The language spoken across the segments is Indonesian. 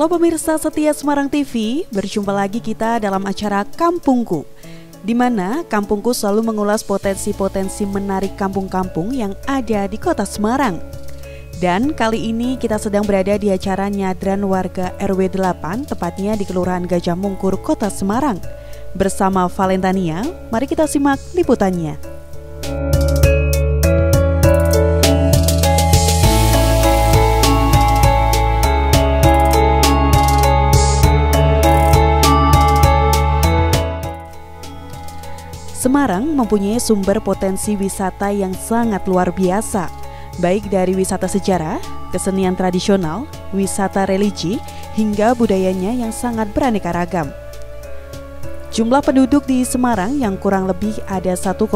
Halo pemirsa setia Semarang TV, berjumpa lagi kita dalam acara Kampungku, di mana Kampungku selalu mengulas potensi-potensi menarik kampung-kampung yang ada di kota Semarang. Dan kali ini kita sedang berada di acara nyadran warga RW 8, tepatnya di Kelurahan Gajah Mungkur, kota Semarang. Bersama Valentania, mari kita simak liputannya. Semarang mempunyai sumber potensi wisata yang sangat luar biasa, baik dari wisata sejarah, kesenian tradisional, wisata religi, hingga budayanya yang sangat beraneka ragam. Jumlah penduduk di Semarang yang kurang lebih ada 1,7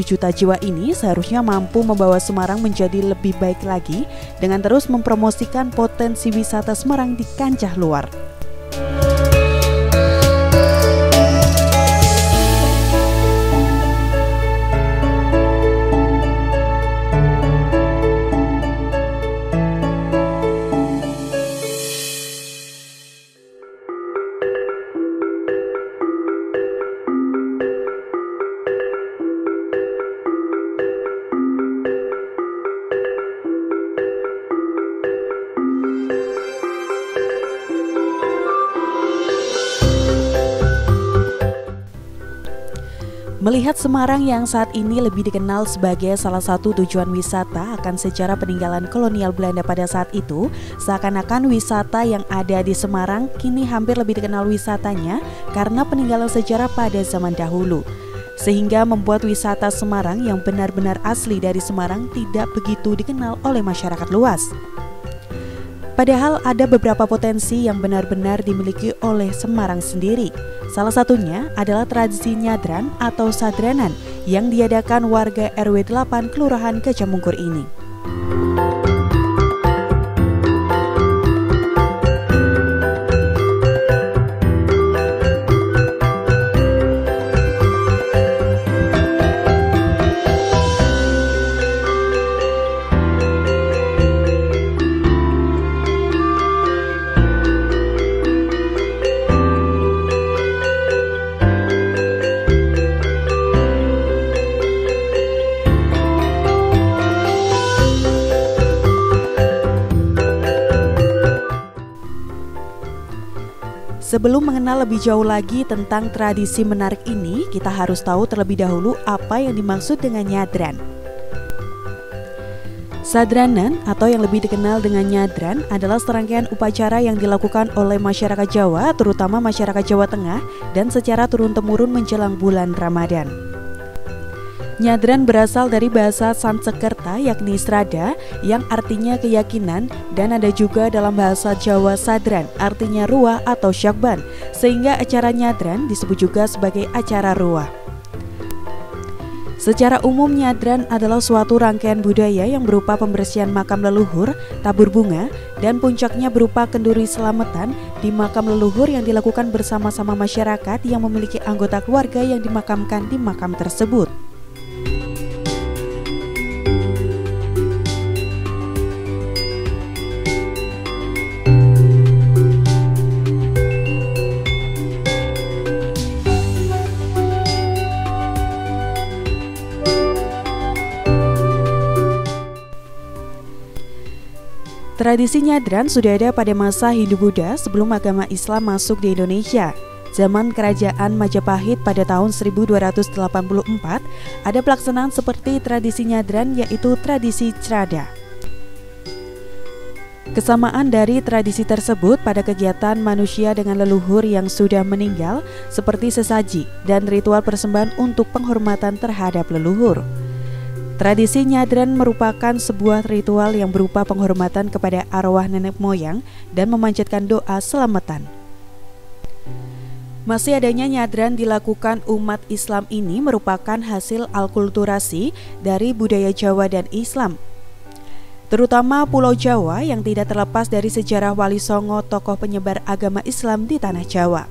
juta jiwa ini seharusnya mampu membawa Semarang menjadi lebih baik lagi dengan terus mempromosikan potensi wisata Semarang di kancah luar. Melihat Semarang yang saat ini lebih dikenal sebagai salah satu tujuan wisata akan sejarah peninggalan kolonial Belanda pada saat itu, seakan-akan wisata yang ada di Semarang kini hampir lebih dikenal wisatanya karena peninggalan sejarah pada zaman dahulu. Sehingga membuat wisata Semarang yang benar-benar asli dari Semarang tidak begitu dikenal oleh masyarakat luas. Padahal ada beberapa potensi yang benar-benar dimiliki oleh Semarang sendiri. Salah satunya adalah tradisi nyadran atau sadranan yang diadakan warga RW 8 Kelurahan Gajah Mungkur ini. Sebelum mengenal lebih jauh lagi tentang tradisi menarik ini, kita harus tahu terlebih dahulu apa yang dimaksud dengan nyadran. Sadranan atau yang lebih dikenal dengan nyadran adalah serangkaian upacara yang dilakukan oleh masyarakat Jawa, terutama masyarakat Jawa Tengah, dan secara turun-temurun menjelang bulan Ramadan. Nyadran berasal dari bahasa Sanskerta yakni strada yang artinya keyakinan, dan ada juga dalam bahasa Jawa sadran artinya ruah atau syakban, sehingga acara nyadran disebut juga sebagai acara ruah. Secara umum nyadran adalah suatu rangkaian budaya yang berupa pembersihan makam leluhur, tabur bunga, dan puncaknya berupa kenduri selamatan di makam leluhur yang dilakukan bersama-sama masyarakat yang memiliki anggota keluarga yang dimakamkan di makam tersebut. Tradisi nyadran sudah ada pada masa Hindu-Buddha sebelum agama Islam masuk di Indonesia. Zaman Kerajaan Majapahit pada tahun 1284, ada pelaksanaan seperti tradisi nyadran, yaitu tradisi crada. Kesamaan dari tradisi tersebut pada kegiatan manusia dengan leluhur yang sudah meninggal seperti sesaji dan ritual persembahan untuk penghormatan terhadap leluhur. Tradisi nyadran merupakan sebuah ritual yang berupa penghormatan kepada arwah nenek moyang dan memanjatkan doa selamatan. Masih adanya nyadran dilakukan umat Islam ini merupakan hasil alkulturasi dari budaya Jawa dan Islam, terutama Pulau Jawa yang tidak terlepas dari sejarah Wali Songo, tokoh penyebar agama Islam di tanah Jawa.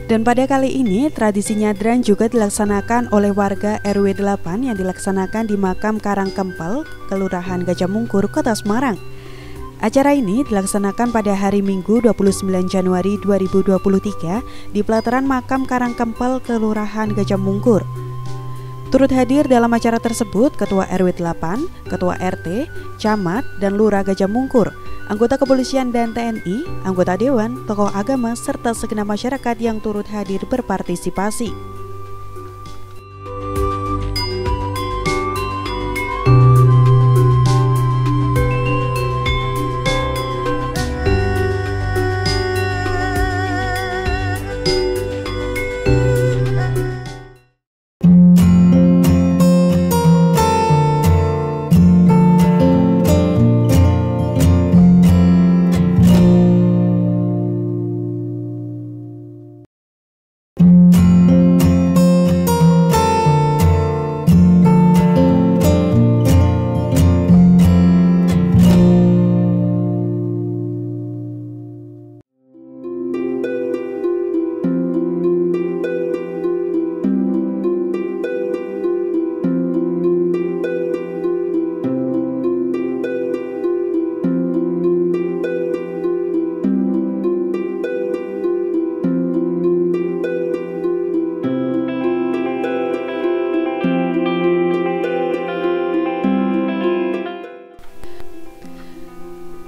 Dan pada kali ini, tradisi nyadran juga dilaksanakan oleh warga RW 8 yang dilaksanakan di makam Karangkempel, Kelurahan Gajah Mungkur, Kota Semarang. Acara ini dilaksanakan pada hari Minggu 29 Januari 2023 di pelataran makam Karangkempel, Kelurahan Gajah Mungkur. Turut hadir dalam acara tersebut Ketua RW 8, Ketua RT, Camat, dan Lurah Gajah Mungkur, anggota kepolisian dan TNI, anggota dewan, tokoh agama, serta segenap masyarakat yang turut hadir berpartisipasi.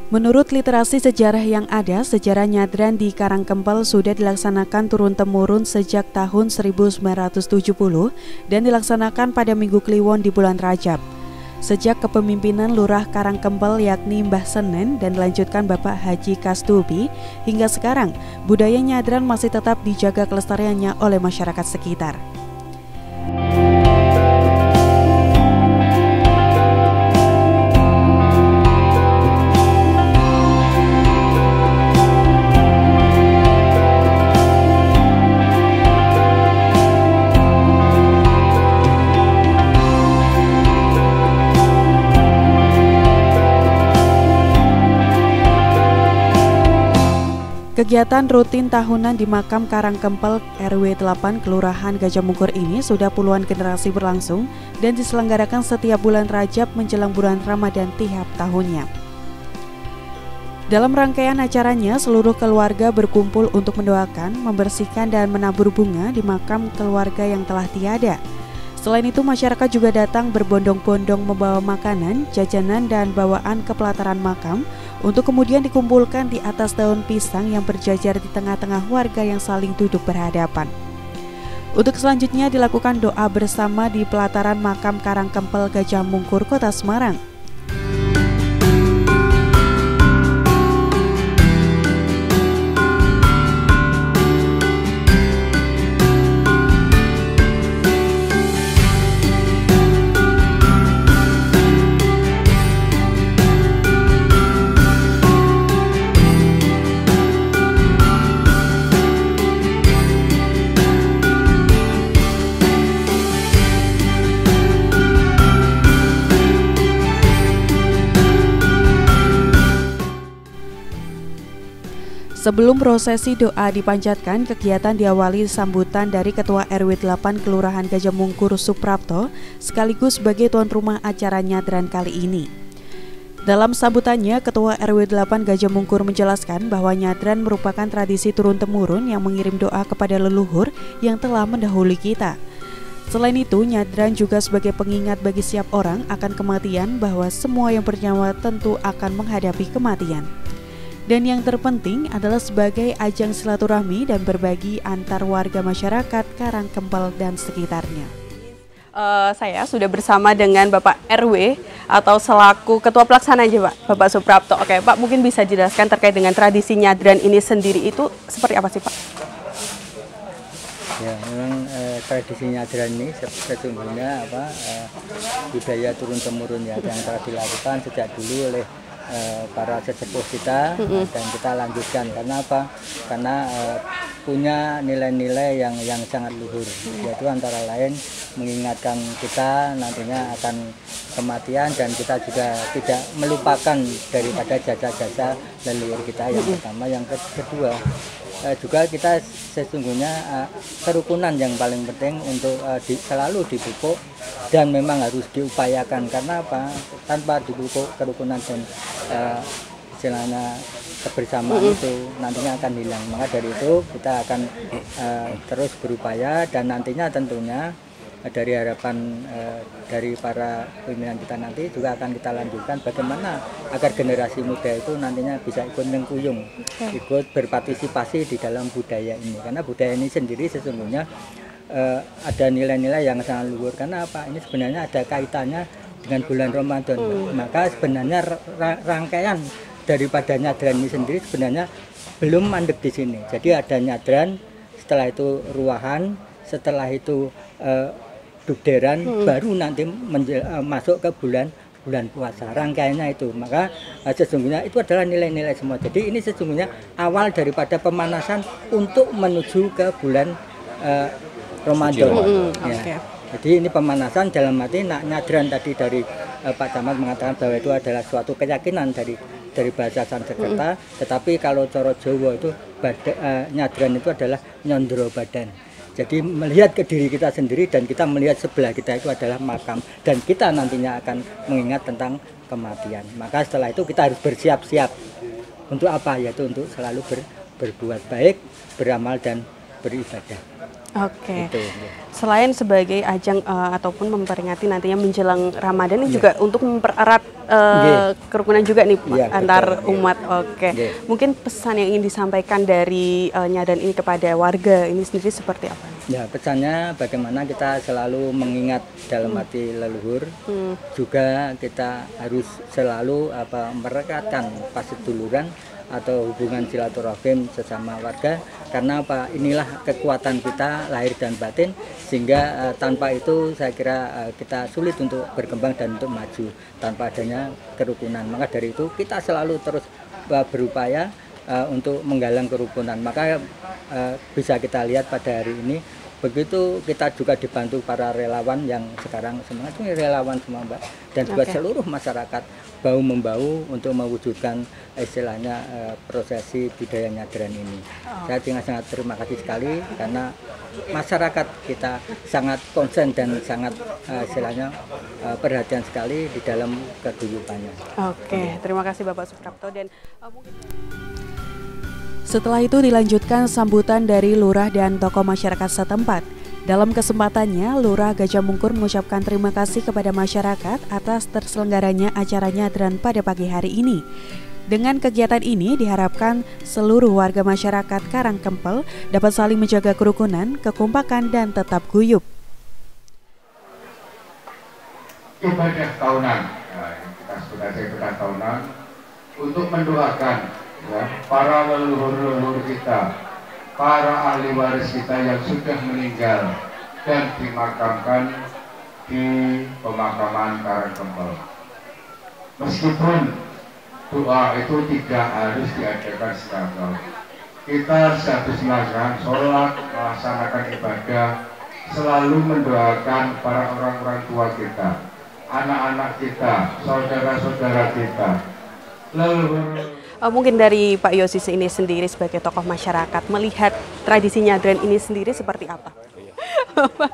Menurut literasi sejarah yang ada, sejarah nyadran di Karangkempel sudah dilaksanakan turun-temurun sejak tahun 1970 dan dilaksanakan pada Minggu Kliwon di bulan Rajab. Sejak kepemimpinan Lurah Karangkempel yakni Mbah Senen dan dilanjutkan Bapak Haji Kastubi, hingga sekarang budaya nyadran masih tetap dijaga kelestariannya oleh masyarakat sekitar. Kegiatan rutin tahunan di makam Karangkempel RW 8 Kelurahan Gajah Mungkur ini sudah puluhan generasi berlangsung dan diselenggarakan setiap bulan Rajab menjelang bulan Ramadan tiap tahunnya. Dalam rangkaian acaranya, seluruh keluarga berkumpul untuk mendoakan, membersihkan dan menabur bunga di makam keluarga yang telah tiada. Selain itu, masyarakat juga datang berbondong-bondong membawa makanan, jajanan, dan bawaan ke pelataran makam untuk kemudian dikumpulkan di atas daun pisang yang berjajar di tengah-tengah warga yang saling duduk berhadapan. Untuk selanjutnya dilakukan doa bersama di pelataran makam Karangkempel Gajah Mungkur, Kota Semarang. Sebelum prosesi doa dipanjatkan, kegiatan diawali sambutan dari Ketua RW 8 Kelurahan Gajah Mungkur Suprapto sekaligus sebagai tuan rumah acara nyadran kali ini. Dalam sambutannya, Ketua RW 8 Gajah Mungkur menjelaskan bahwa nyadran merupakan tradisi turun-temurun yang mengirim doa kepada leluhur yang telah mendahului kita. Selain itu, nyadran juga sebagai pengingat bagi setiap orang akan kematian, bahwa semua yang bernyawa tentu akan menghadapi kematian. Dan yang terpenting adalah sebagai ajang silaturahmi dan berbagi antar warga masyarakat Karangkempel dan sekitarnya. Saya sudah bersama dengan Bapak RW atau selaku Ketua Pelaksana aja Pak, Bapak Suprapto. Oke Pak, mungkin bisa jelaskan terkait dengan tradisi nyadran ini sendiri itu seperti apa sih Pak? Ya, memang tradisi nyadran ini sesungguhnya budaya turun-temurun ya, yang telah dilakukan sejak dulu oleh para sesepuh kita, dan kita lanjutkan. Karena apa? Karena punya nilai-nilai yang sangat luhur, yaitu antara lain mengingatkan kita nantinya akan kematian, dan kita juga tidak melupakan daripada jasa-jasa leluhur kita yang pertama. Yang kedua, juga kita sesungguhnya kerukunan yang paling penting untuk selalu dipupuk dan memang harus diupayakan. Karena apa? Tanpa dipupuk kerukunan dan istilahnya kebersamaan itu nantinya akan hilang. Maka dari itu kita akan terus berupaya, dan nantinya tentunya dari harapan dari para pimpinan kita nanti juga akan kita lanjutkan bagaimana agar generasi muda itu nantinya bisa ikut mengkuyung, ikut berpartisipasi di dalam budaya ini. Karena budaya ini sendiri sesungguhnya ada nilai-nilai yang sangat luhur. Karena apa? Ini sebenarnya ada kaitannya dengan bulan Ramadan. Maka sebenarnya rangkaian daripada nyadran ini sendiri sebenarnya belum mandek di sini. Jadi ada nyadran, setelah itu ruahan, setelah itu dugderan, baru nanti masuk ke bulan puasa. Rangkaiannya itu. Maka sesungguhnya itu adalah nilai-nilai semua. Jadi ini sesungguhnya awal daripada pemanasan untuk menuju ke bulan Ramadan. Ya. Jadi ini pemanasan dalam arti nyadran tadi dari Pak Camat mengatakan bahwa itu adalah suatu keyakinan dari bahasa Sanskerta, tetapi kalau coro Jawa itu nyadran itu adalah nyondro badan. Jadi melihat ke diri kita sendiri dan kita melihat sebelah kita itu adalah makam, dan kita nantinya akan mengingat tentang kematian. Maka setelah itu kita harus bersiap-siap untuk apa? Yaitu untuk selalu berbuat baik, beramal dan beribadah. Oke. Gitu, ya. Selain sebagai ajang ataupun memperingati nantinya menjelang Ramadan ini juga untuk mempererat kerukunan juga nih Pak, antar umat. Oke. Mungkin pesan yang ingin disampaikan dari nyadran ini kepada warga ini sendiri seperti apa? Ya, pesannya bagaimana kita selalu mengingat dalam hati leluhur. Juga kita harus selalu merekatkan paseduluran atau hubungan silaturahim sesama warga, karena apa? Inilah kekuatan kita lahir dan batin, sehingga tanpa itu saya kira kita sulit untuk berkembang dan untuk maju tanpa adanya kerukunan. Maka dari itu kita selalu terus berupaya untuk menggalang kerukunan. Maka bisa kita lihat pada hari ini, begitu kita juga dibantu para relawan yang sekarang semangat ini relawan semua Mbak, dan juga seluruh masyarakat bahu-membahu untuk mewujudkan istilahnya prosesi budaya nyadran ini. Saya sangat terima kasih sekali karena masyarakat kita sangat konsen dan sangat istilahnya perhatian sekali di dalam keguyubannya. Oke, terima kasih Bapak Suprapto. Dan setelah itu dilanjutkan sambutan dari lurah dan tokoh masyarakat setempat. Dalam kesempatannya, Lurah Gajah Mungkur mengucapkan terima kasih kepada masyarakat atas terselenggaranya acara nyadran pada pagi hari ini. Dengan kegiatan ini diharapkan seluruh warga masyarakat Karangkempel dapat saling menjaga kerukunan, kekompakan, dan tetap guyup. Ibadah tahunan, kita sudah ibadah tahunan untuk mendoakan para leluhur-leluhur kita, para ahli waris kita yang sudah meninggal dan dimakamkan di pemakaman Karangkempel. Meskipun doa itu tidak harus diadakan setiap tahun, kita sehabis melaksanakan sholat, melaksanakan ibadah, selalu mendoakan para orang-orang tua kita, anak-anak kita, saudara-saudara kita, leluhur. Mungkin dari Pak Yosis ini sendiri sebagai tokoh masyarakat melihat tradisi nyadran ini sendiri seperti apa?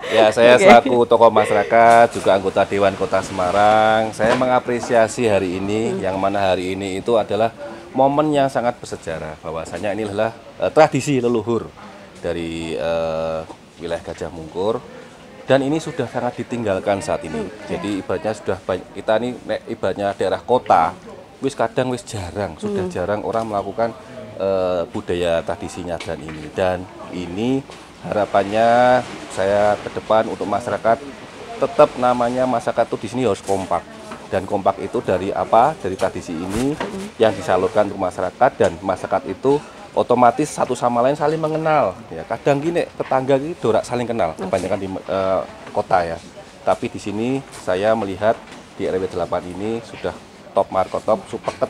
Ya, saya selaku tokoh masyarakat juga anggota Dewan Kota Semarang, saya mengapresiasi hari ini, yang mana hari ini itu adalah momen yang sangat bersejarah, bahwasanya ini adalah tradisi leluhur dari wilayah Gajah Mungkur, dan ini sudah sangat ditinggalkan saat ini. Jadi ibaratnya sudah banyak, kita ini ibaratnya daerah kota, kadang jarang, sudah jarang orang melakukan budaya tradisi nyadran ini. Dan ini harapannya saya ke depan untuk masyarakat, tetap namanya masyarakat itu di sini harus kompak. Dan kompak itu dari apa? Dari tradisi ini yang disalurkan untuk masyarakat, dan masyarakat itu otomatis satu sama lain saling mengenal. Ya, kadang gini tetangga ini dorak saling kenal, kebanyakan di kota ya. Tapi di sini saya melihat di RW 8 ini sudah top markotop, supeket,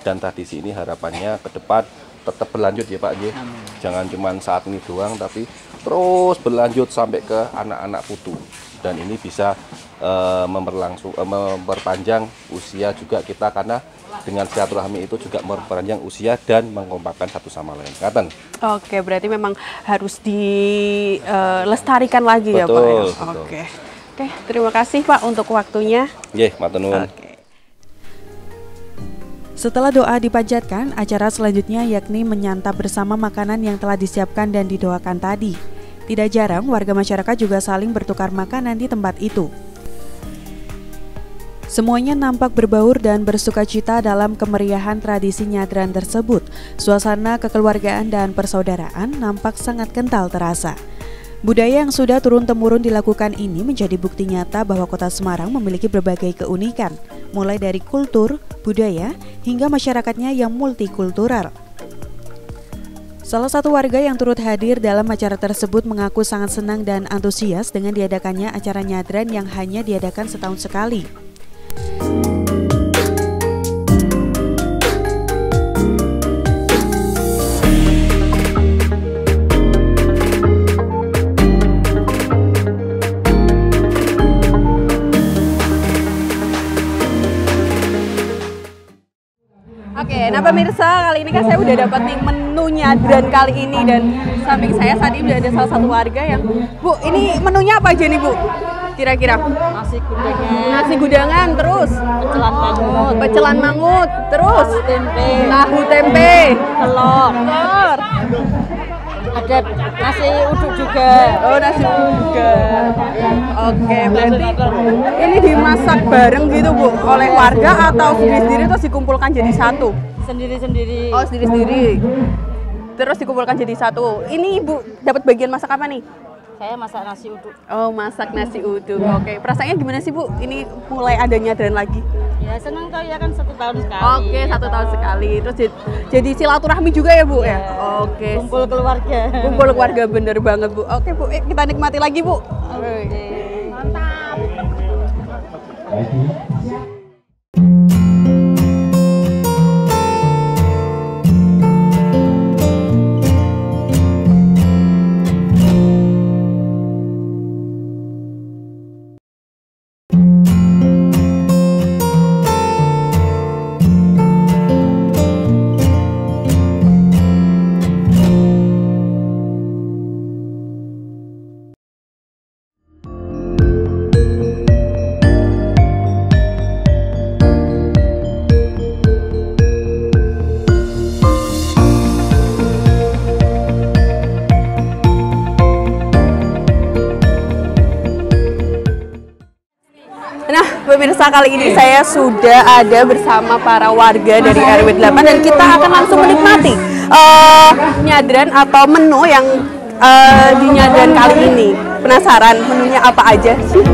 dan tradisi ini harapannya ke depan tetap berlanjut ya Pak J. Jangan cuma saat ini doang, tapi terus berlanjut sampai ke anak-anak putu. Dan ini bisa memperpanjang usia juga kita, karena dengan silaturahmi itu juga memperpanjang usia dan mengkompakkan satu sama lain. Ngaten. Oke, berarti memang harus dilestarikan lagi ya Pak. Betul. Oke. Oke, terima kasih Pak untuk waktunya. Nggih, matur nuwun. Oke. Setelah doa dipanjatkan, acara selanjutnya yakni menyantap bersama makanan yang telah disiapkan dan didoakan tadi. Tidak jarang warga masyarakat juga saling bertukar makanan di tempat itu. Semuanya nampak berbaur dan bersukacita dalam kemeriahan tradisi nyadran tersebut. Suasana kekeluargaan dan persaudaraan nampak sangat kental terasa. Budaya yang sudah turun-temurun dilakukan ini menjadi bukti nyata bahwa Kota Semarang memiliki berbagai keunikan, mulai dari kultur, budaya, hingga masyarakatnya yang multikultural. Salah satu warga yang turut hadir dalam acara tersebut mengaku sangat senang dan antusias dengan diadakannya acara nyadran yang hanya diadakan setahun sekali. Oke, nah pemirsa, kali ini kan saya udah dapat nih menu nyadran kali ini, dan samping saya saat ini udah ada salah satu warga yang, Bu, ini menunya apa aja nih Bu? Kira-kira? Nasi gudangan. Nasi gudangan, terus? Pecelan mangut. Pecelan mangut, terus? Tahu tempe. Telur. Telur. Ada nasi uduk juga. Oh, nasi uduk juga. Oke, berarti ini dimasak bareng gitu Bu, oleh warga atau sendiri-sendiri terus dikumpulkan jadi satu? Sendiri-sendiri. Oh, sendiri-sendiri. Terus dikumpulkan jadi satu. Ini Ibu dapat bagian masak apa nih? Saya masak nasi uduk. Oh, masak nasi uduk. Oke, perasaannya gimana sih Bu? Ini mulai ada nyadran lagi. Ya senang tuh ya kan 1 tahun sekali. Oke, 1 tahun sekali. Terus jadi silaturahmi juga ya Bu ya? Oke. Kumpul keluarga. Kumpul keluarga, bener banget Bu. Oke Bu, kita nikmati lagi Bu. Mantap. Nah, pemirsa, kali ini saya sudah ada bersama para warga dari RW 8 dan kita akan langsung menikmati nyadran atau menu yang di nyadran kali ini. Penasaran menunya apa aja sih?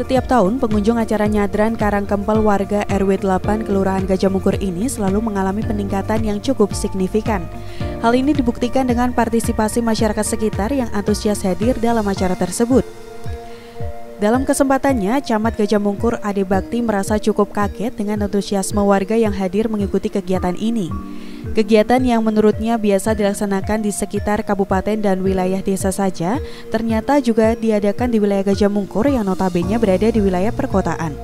Setiap tahun, pengunjung acara nyadran Karangkempel warga RW 8 Kelurahan Gajah Mungkur ini selalu mengalami peningkatan yang cukup signifikan. Hal ini dibuktikan dengan partisipasi masyarakat sekitar yang antusias hadir dalam acara tersebut. Dalam kesempatannya, Camat Gajah Mungkur Ade Bakti merasa cukup kaget dengan antusiasme warga yang hadir mengikuti kegiatan ini. Kegiatan yang menurutnya biasa dilaksanakan di sekitar kabupaten dan wilayah desa saja, ternyata juga diadakan di wilayah Gajah Mungkur yang notabene berada di wilayah perkotaan.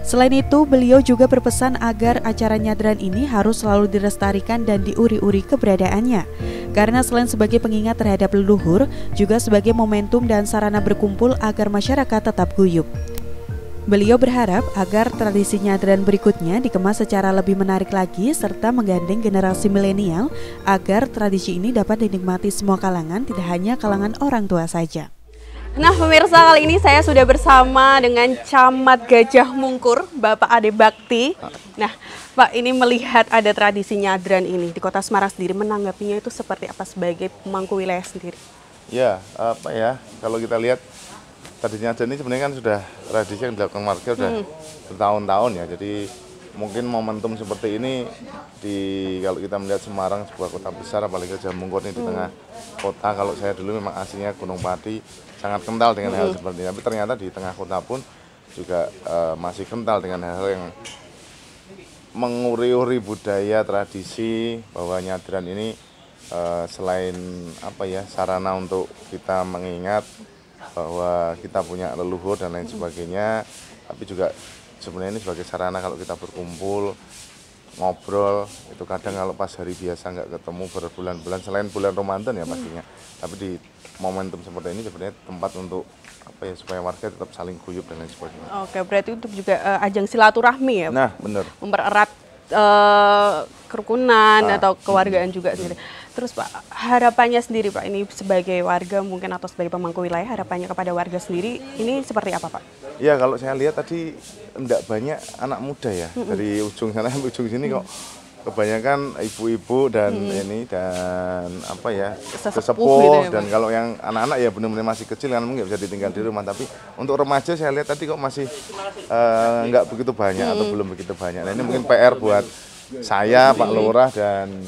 Selain itu, beliau juga berpesan agar acara nyadran ini harus selalu dilestarikan dan diuri-uri keberadaannya. Karena selain sebagai pengingat terhadap leluhur, juga sebagai momentum dan sarana berkumpul agar masyarakat tetap guyup. Beliau berharap agar tradisi nyadran berikutnya dikemas secara lebih menarik lagi serta menggandeng generasi milenial agar tradisi ini dapat dinikmati semua kalangan, tidak hanya kalangan orang tua saja. Nah pemirsa, kali ini saya sudah bersama dengan Camat Gajah Mungkur, Bapak Ade Bakti. Nah Pak, ini melihat ada tradisi nyadran ini di Kota Semarang sendiri, menanggapinya itu seperti apa sebagai pemangku wilayah sendiri? Ya, kalau kita lihat tradisi nyadran ini sebenarnya kan sudah tradisi yang dilakukan warga sudah bertahun-tahun ya. Jadi mungkin momentum seperti ini kalau kita melihat Semarang sebuah kota besar, apalagi Gajah Mungkur ini di tengah kota. Kalau saya dulu memang aslinya Gunung Pati, sangat kental dengan hal seperti ini. Tapi ternyata di tengah kota pun juga masih kental dengan hal-hal yang menguri-uri budaya tradisi bahwa nyadran ini selain apa ya sarana untuk kita mengingat bahwa kita punya leluhur dan lain sebagainya, tapi juga sebenarnya ini sebagai sarana kalau kita berkumpul ngobrol itu kadang kalau pas hari biasa nggak ketemu berbulan-bulan selain bulan Ramadan ya pastinya, tapi di momentum seperti ini sebenarnya tempat untuk apa ya supaya warga tetap saling guyup dan lain sebagainya. Oke, berarti untuk juga ajang silaturahmi ya. Nah, benar. Mempererat kerukunan atau kewargaan juga sendiri. Terus Pak, harapannya sendiri Pak, ini sebagai warga mungkin atau sebagai pemangku wilayah, harapannya kepada warga sendiri ini seperti apa Pak? Ya kalau saya lihat tadi enggak banyak anak muda ya, dari ujung sana sampai ujung sini kok kebanyakan ibu-ibu dan ini dan apa ya sesepuh gitu ya, dan kalau yang anak-anak ya benar-benar masih kecil kan mungkin bisa ditinggal di rumah, tapi untuk remaja saya lihat tadi kok masih nggak begitu banyak atau belum begitu banyak. Nah ini mungkin PR buat saya Pak Lurah dan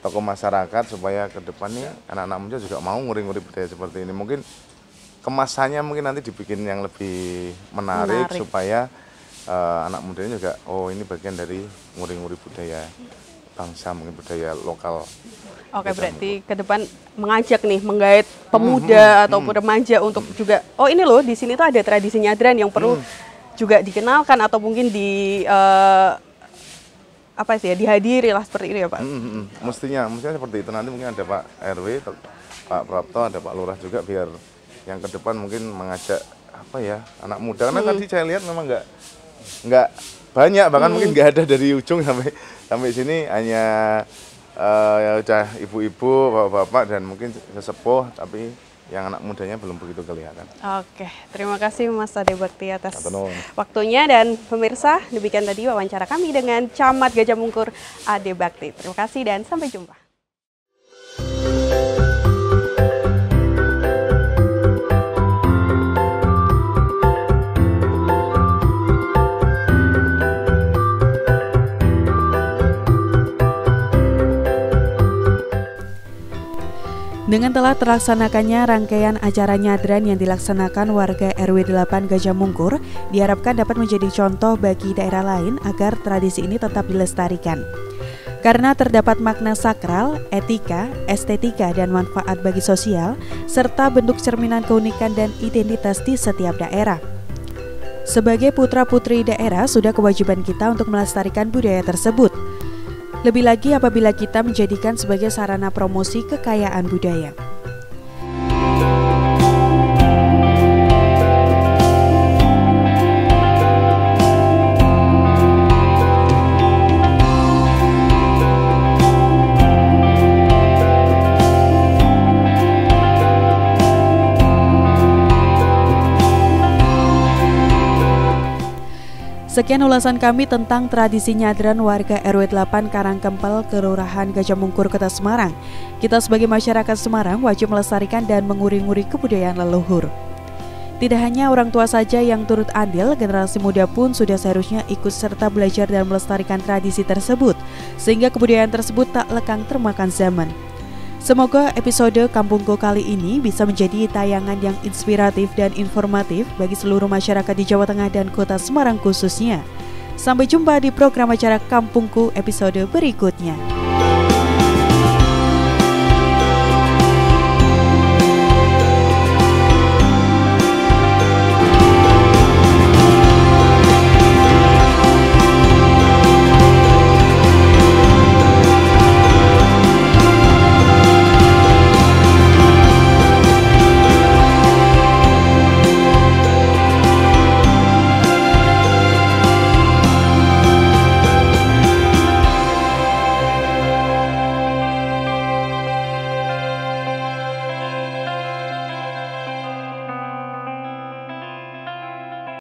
tokoh masyarakat supaya ke depannya anak-anak muda juga mau nguri-nguri budaya seperti ini. Mungkin kemasannya mungkin nanti dibikin yang lebih menarik. Supaya anak mudanya juga oh ini bagian dari nguri-nguri budaya bangsa, mungkin budaya lokal. Oke, berarti ke depan mengajak nih, menggait pemuda ataupun remaja untuk juga oh ini loh di sini tuh ada tradisi nyadran yang perlu juga dikenalkan atau mungkin di apa sih ya dihadiri lah seperti ini ya Pak. Mestinya seperti itu. Nanti mungkin ada Pak RW, Pak Prapto, ada Pak Lurah juga biar yang ke depan mungkin mengajak apa ya anak muda. Karena tadi saya lihat memang nggak banyak, bahkan mungkin nggak ada dari ujung sampai sini, hanya ya udah ibu-ibu, bapak-bapak dan mungkin sesepuh, tapi yang anak mudanya belum begitu kelihatan. Oke, terima kasih Mas Ade Bakti atas waktunya, dan pemirsa demikian tadi wawancara kami dengan Camat Gajah Mungkur Ade Bakti. Terima kasih dan sampai jumpa. Dengan telah terlaksanakannya rangkaian acara nyadran yang dilaksanakan warga RW 8 Gajah Mungkur, diharapkan dapat menjadi contoh bagi daerah lain agar tradisi ini tetap dilestarikan. Karena terdapat makna sakral, etika, estetika, dan manfaat bagi sosial, serta bentuk cerminan keunikan dan identitas di setiap daerah. Sebagai putra-putri daerah, sudah kewajiban kita untuk melestarikan budaya tersebut. Lebih lagi apabila kita menjadikan sebagai sarana promosi kekayaan budaya. Sekian ulasan kami tentang tradisi nyadran warga RW 8 Karangkempel, Kelurahan Gajah Mungkur, Kota Semarang. Kita sebagai masyarakat Semarang wajib melestarikan dan menguri-nguri kebudayaan leluhur. Tidak hanya orang tua saja yang turut andil, generasi muda pun sudah seharusnya ikut serta belajar dan melestarikan tradisi tersebut, sehingga kebudayaan tersebut tak lekang termakan zaman. Semoga episode Kampungku kali ini bisa menjadi tayangan yang inspiratif dan informatif bagi seluruh masyarakat di Jawa Tengah dan Kota Semarang khususnya. Sampai jumpa di program acara Kampungku episode berikutnya.